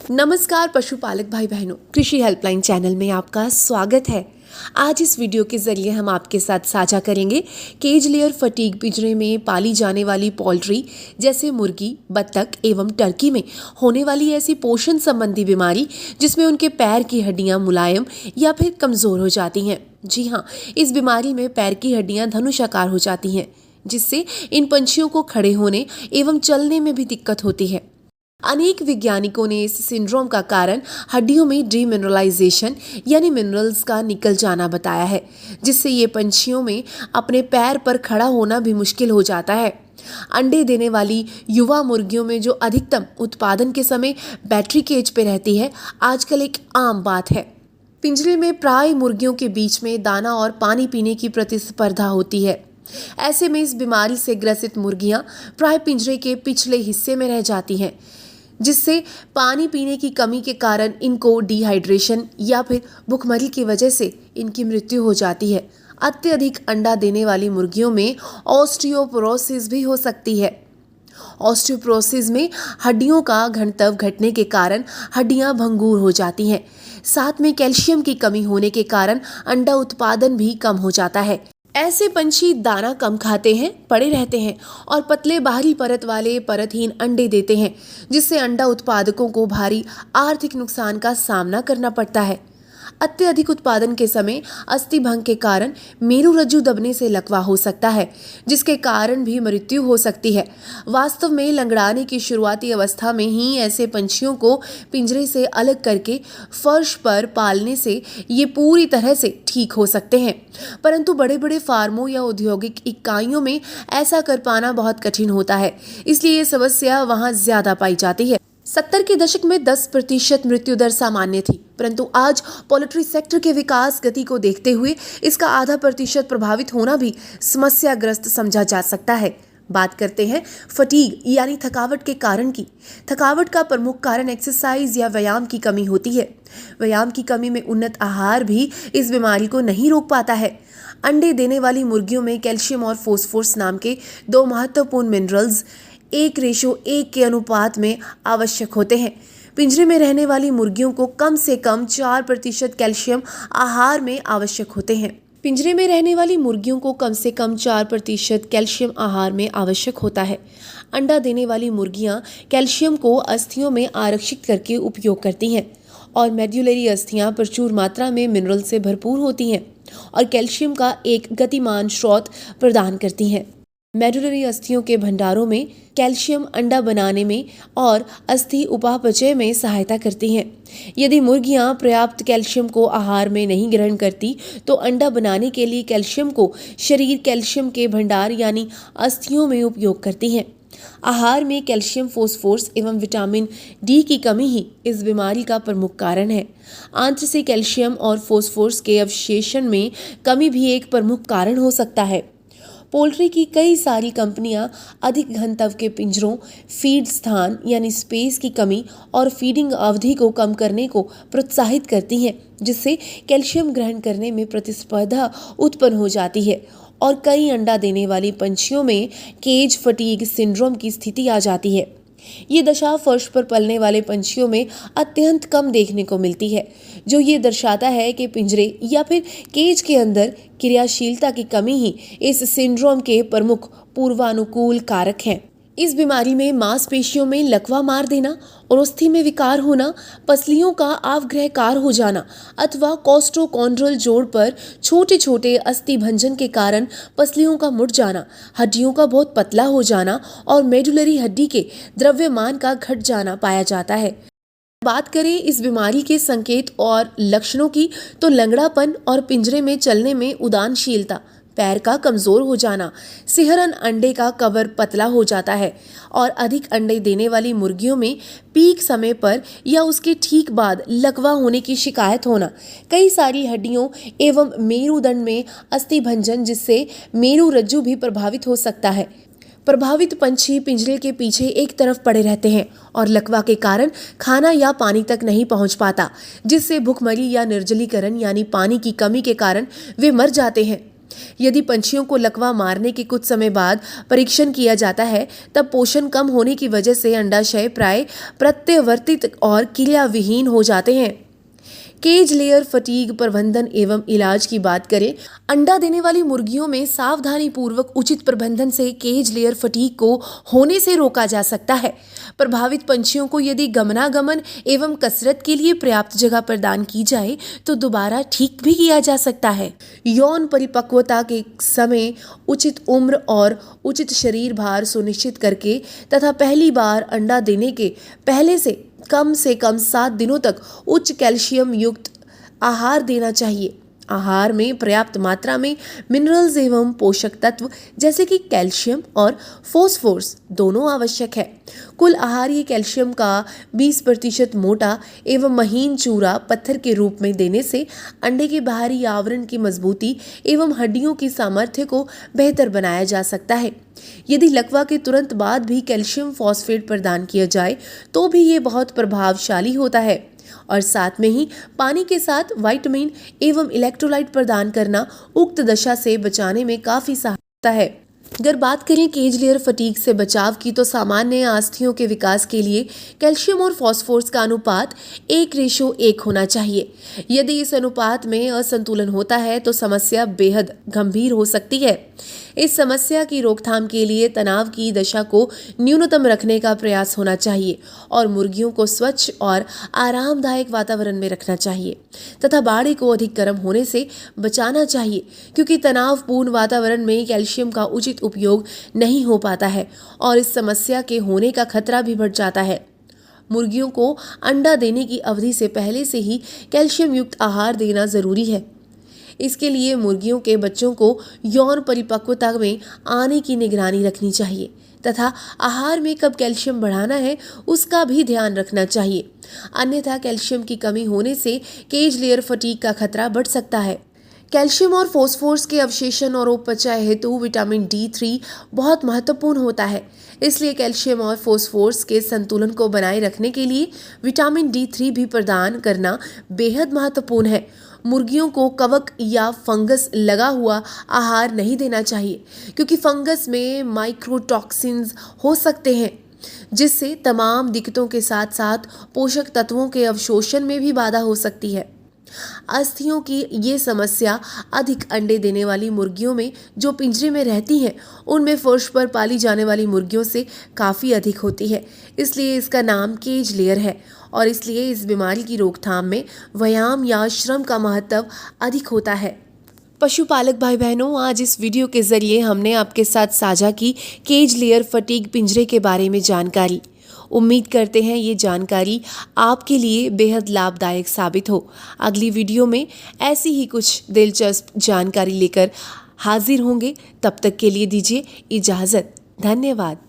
नमस्कार पशुपालक भाई बहनों, कृषि हेल्पलाइन चैनल में आपका स्वागत है। आज इस वीडियो के जरिए हम आपके साथ साझा करेंगे केज लेयर फटीग पिंजरे में पाली जाने वाली पोल्ट्री जैसे मुर्गी, बत्तख एवं टर्की में होने वाली ऐसी पोषण संबंधी बीमारी जिसमें उनके पैर की हड्डियां मुलायम या फिर कमजोर हो जाती हैं। जी हाँ, इस बीमारी में पैर की हड्डियां धनुषाकार हो जाती हैं, जिससे इन पंछियों को खड़े होने एवं चलने में भी दिक्कत होती है। अनेक वैज्ञानिकों ने इस सिंड्रोम का कारण हड्डियों में डीमिनरलाइजेशन यानी मिनरल्स का निकल जाना बताया है, जिससे ये पंछियों में अपने पैर पर खड़ा होना भी मुश्किल हो जाता है। अंडे देने वाली युवा मुर्गियों में जो अधिकतम उत्पादन के समय बैटरी केज पे रहती है, आजकल एक आम बात है। पिंजरे में प्राय मुर्गियों के बीच में दाना और पानी पीने की प्रतिस्पर्धा होती है। ऐसे में इस बीमारी से ग्रसित मुर्गियां प्राय पिंजरे के पिछले हिस्से में रह जाती हैं, जिससे पानी पीने की कमी के कारण इनको डिहाइड्रेशन या फिर भूखमरी की वजह से इनकी मृत्यु हो जाती है। अत्यधिक अंडा देने वाली मुर्गियों में ऑस्टियोपोरोसिस भी हो सकती है। ऑस्टियोपोरोसिस में हड्डियों का घनत्व घटने के कारण हड्डियां भंगुर हो जाती हैं। साथ में कैल्शियम की कमी होने के कारण अंडा उत्पादन भी कम हो जाता है। ऐसे पंछी दाना कम खाते हैं, पड़े रहते हैं और पतले बाहरी परत वाले परतहीन अंडे देते हैं, जिससे अंडा उत्पादकों को भारी आर्थिक नुकसान का सामना करना पड़ता है। अत्यधिक उत्पादन के समय अस्थि भंग के कारण मेरुरज्जु दबने से लकवा हो सकता है, जिसके कारण भी मृत्यु हो सकती है। वास्तव में लंगड़ाने की शुरुआती अवस्था में ही ऐसे पंछियों को पिंजरे से अलग करके फर्श पर पालने से ये पूरी तरह से ठीक हो सकते हैं, परंतु बड़े बड़े फार्मों या औद्योगिक इकाइयों में ऐसा कर पाना बहुत कठिन होता है, इसलिए ये समस्या वहाँ ज्यादा पाई जाती है। 70 के दशक में 10% मृत्यु दर सामान्य थी, परंतु आज पोल्ट्री सेक्टर के विकास गति को देखते हुए इसका आधा प्रतिशत प्रभावित होना भी समस्याग्रस्त समझा जा सकता है। बात करते हैं फटीग यानी थकावट के कारण की। थकावट का प्रमुख कारण एक्सरसाइज या व्यायाम की कमी होती है। व्यायाम की कमी में उन्नत आहार भी इस बीमारी को नहीं रोक पाता है। अंडे देने वाली मुर्गियों में कैल्शियम और फोस्फोरस नाम के दो महत्वपूर्ण मिनरल्स 1:1 के अनुपात में आवश्यक होते हैं। पिंजरे में रहने वाली मुर्गियों को कम से कम 4% कैल्शियम आहार में आवश्यक होते हैं। पिंजरे में रहने वाली मुर्गियों को कम से कम 4% कैल्शियम आहार में आवश्यक होता है। अंडा देने वाली मुर्गियां कैल्शियम को अस्थियों में आरक्षित करके उपयोग करती हैं और मेड्युलरी अस्थियां प्रचुर मात्रा में मिनरल से भरपूर होती हैं और कैल्शियम का एक गतिमान स्रोत प्रदान करती हैं। मेडुलरी अस्थियों के भंडारों में कैल्शियम अंडा बनाने में और अस्थि उपापचय में सहायता करती हैं। यदि मुर्गियां पर्याप्त कैल्शियम को आहार में नहीं ग्रहण करती तो अंडा बनाने के लिए कैल्शियम को शरीर कैल्शियम के भंडार यानी अस्थियों में उपयोग करती हैं। आहार में कैल्शियम, फोस्फोरस एवं विटामिन डी की कमी ही इस बीमारी का प्रमुख कारण है। आंत्र से कैल्शियम और फोस्फोरस के अवशेषण में कमी भी एक प्रमुख कारण हो सकता है। पोल्ट्री की कई सारी कंपनियां अधिक घनत्व के पिंजरों, फीड स्थान यानी स्पेस की कमी और फीडिंग अवधि को कम करने को प्रोत्साहित करती हैं, जिससे कैल्शियम ग्रहण करने में प्रतिस्पर्धा उत्पन्न हो जाती है और कई अंडा देने वाली पंछियों में केज फटीग सिंड्रोम की स्थिति आ जाती है। ये दशा फर्श पर पलने वाले पंछियों में अत्यंत कम देखने को मिलती है, जो ये दर्शाता है कि पिंजरे या फिर केज के अंदर क्रियाशीलता की कमी ही इस सिंड्रोम के प्रमुख पूर्वानुकूल कारक हैं। इस बीमारी में मांसपेशियों में लकवा मार देना और अस्थि में विकार होना, पसलियों का अवग्रहकार हो जाना अथवा कोस्टोकॉन्ड्रल जोड़ पर छोटे छोटे अस्थि भंजन के कारण पसलियों का मुड़ जाना, हड्डियों का बहुत पतला हो जाना और मेडुलरी हड्डी के द्रव्यमान का घट जाना पाया जाता है। बात करें इस बीमारी के संकेत और लक्षणों की तो लंगड़ापन और पिंजरे में चलने में उदानशीलता, पैर का कमजोर हो जाना, सिहरन, अंडे का कवर पतला हो जाता है और अधिक अंडे देने वाली मुर्गियों में पीक समय पर या उसके ठीक बाद लकवा होने की शिकायत होना, कई सारी हड्डियों एवं मेरुदंड में अस्थि भंजन, जिससे मेरुरज्जु भी प्रभावित हो सकता है। प्रभावित पंछी पिंजरे के पीछे एक तरफ पड़े रहते हैं और लकवा के कारण खाना या पानी तक नहीं पहुंच पाता, जिससे भूखमरी या निर्जलीकरण यानी पानी की कमी के कारण वे मर जाते हैं। यदि पंछियों को लकवा मारने के कुछ समय बाद परीक्षण किया जाता है, तब पोषण कम होने की वजह से अंडाशय प्राय प्रत्यावर्तित और क्रियाविहीन हो जाते हैं। केज लेयर फटीग प्रबंधन एवं इलाज की बात करें, अंडा देने वाली मुर्गियों में सावधानी पूर्वक उचित प्रबंधन से केज लेयर फटीग को होने से रोका जा सकता है। प्रभावित पंछियों को यदि गमनागमन एवं कसरत के लिए पर्याप्त जगह प्रदान की जाए तो दोबारा ठीक भी किया जा सकता है। यौन परिपक्वता के समय उचित उम्र और उचित शरीर भार सुनिश्चित करके तथा पहली बार अंडा देने के पहले से कम 7 दिनों तक उच्च कैल्शियम युक्त आहार देना चाहिए। आहार में पर्याप्त मात्रा में मिनरल्स एवं पोषक तत्व जैसे कि कैल्शियम और फॉस्फोरस दोनों आवश्यक है। कुल आहारीय कैल्शियम का 20% मोटा एवं महीन चूरा पत्थर के रूप में देने से अंडे के बाहरी आवरण की मजबूती एवं हड्डियों की सामर्थ्य को बेहतर बनाया जा सकता है। यदि लकवा के तुरंत बाद भी कैल्शियम फॉस्फेट प्रदान किया जाए तो भी ये बहुत प्रभावशाली होता है। और साथ में ही पानी के साथ विटामिन एवं इलेक्ट्रोलाइट प्रदान करना उक्त दशा से बचाने में काफी सहायता है। अगर बात करें केज लेयर फटीग से बचाव की तो सामान्य अस्थियों के विकास के लिए कैल्शियम और फॉस्फोरस का अनुपात 1:1 होना चाहिए। यदि इस अनुपात में असंतुलन होता है तो समस्या बेहद गंभीर हो सकती है। इस समस्या की रोकथाम के लिए तनाव की दशा को न्यूनतम रखने का प्रयास होना चाहिए और मुर्गियों को स्वच्छ और आरामदायक वातावरण में रखना चाहिए तथा बाड़े को अधिक गर्म होने से बचाना चाहिए, क्योंकि तनावपूर्ण वातावरण में कैल्शियम का उचित उपयोग नहीं हो पाता है और इस समस्या के होने का खतरा भी बढ़ जाता है। मुर्गियों को अंडा देने की अवधि से पहले से ही कैल्शियम युक्त आहार देना जरूरी है। इसके लिए मुर्गियों के बच्चों को यौन परिपक्वता में आने की निगरानी रखनी चाहिए तथा आहार में कब कैल्शियम बढ़ाना है उसका भी ध्यान रखना चाहिए, अन्यथा कैल्शियम की कमी होने से केज लेयर फटीग का खतरा बढ़ सकता है। कैल्शियम और फॉस्फोरस के अवशेषण और उपचय हेतु विटामिन D3 बहुत महत्वपूर्ण होता है। इसलिए कैल्शियम और फॉस्फोरस के संतुलन को बनाए रखने के लिए विटामिन D3 भी प्रदान करना बेहद महत्वपूर्ण है। मुर्गियों को कवक या फंगस लगा हुआ आहार नहीं देना चाहिए, क्योंकि फंगस में माइक्रोटॉक्सिन्स हो सकते हैं जिससे तमाम दिक्कतों के साथ साथ पोषक तत्वों के अवशोषण में भी बाधा हो सकती है। अस्थियों की ये समस्या अधिक अंडे देने वाली मुर्गियों में जो पिंजरे में रहती हैं उनमें फर्श पर पाली जाने वाली मुर्गियों से काफ़ी अधिक होती है। इसलिए इसका नाम केज लेयर है और इसलिए इस बीमारी की रोकथाम में व्यायाम या श्रम का महत्व अधिक होता है। पशुपालक भाई बहनों, आज इस वीडियो के जरिए हमने आपके साथ साझा की केज लेयर फटीग पिंजरे के बारे में जानकारी। उम्मीद करते हैं ये जानकारी आपके लिए बेहद लाभदायक साबित हो। अगली वीडियो में ऐसी ही कुछ दिलचस्प जानकारी लेकर हाजिर होंगे। तब तक के लिए दीजिए इजाज़त। धन्यवाद।